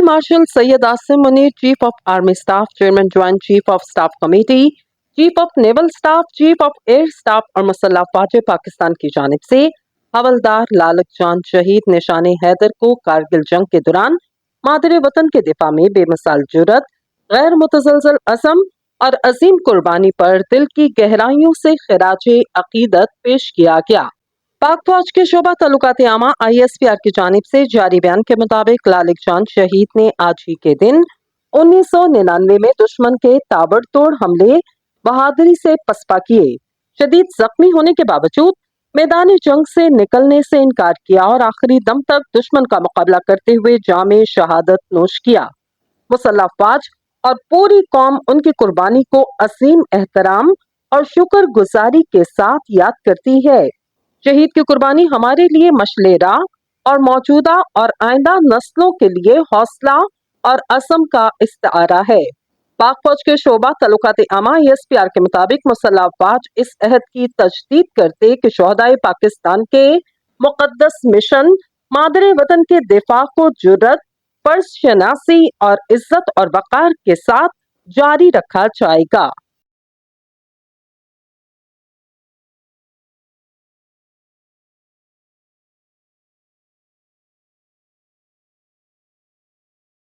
Field Marshal Syed Asim Munir, Chief of Army Staff, Chairman Joint Chief of Staff Committee, Chief of Naval Staff, Chief of Air Staff और मुसल्लह अफवाज पाकिस्तान की जानिब से हवलदार लालक जान शहीद निशान हैदर को कारगिल जंग के दौरान मादरे वतन के दिफा में बेमिसाल जुर्रत, गैर मुतज़लज़ल अज़म और अजीम कुर्बानी पर दिल की गहराइयों से खिराजे अकीदत पेश किया गया। पाक फौज के शोबा ताल्लुकात आमा ISPR की जानिब से जारी बयान के मुताबिक लालिक जान शहीद ने आज ही के दिन 1999 में दुश्मन के ताबड़तोड़ हमले बहादुरी से पसपा किए, शदीद जख्मी होने के बावजूद मैदान जंग से निकलने से इनकार किया और आखिरी दम तक दुश्मन का मुकाबला करते हुए जामे शहादत नोश किया। मुसल्लह अफवाज और पूरी कौम उनकी कुर्बानी को असीम एहतराम और शुक्र गुजारी के साथ याद करती है। शहीद की कुर्बानी हमारे लिए मशले राह और मौजूदा और आइंदा नस्लों के लिए हौसला और असम का इस्तारा है। पाक फौज के शोबा ताल्लुकात आमा ISPR के मुताबिक मुसल्लह अफवाज इस अहद की तजदीद करते कि शोहदाए पाकिस्तान के मुकद्दस मिशन मादरे वतन के दिफा को जुर्रत, फर्ज शनासी और इज्जत और वकार के साथ जारी रखा जाएगा।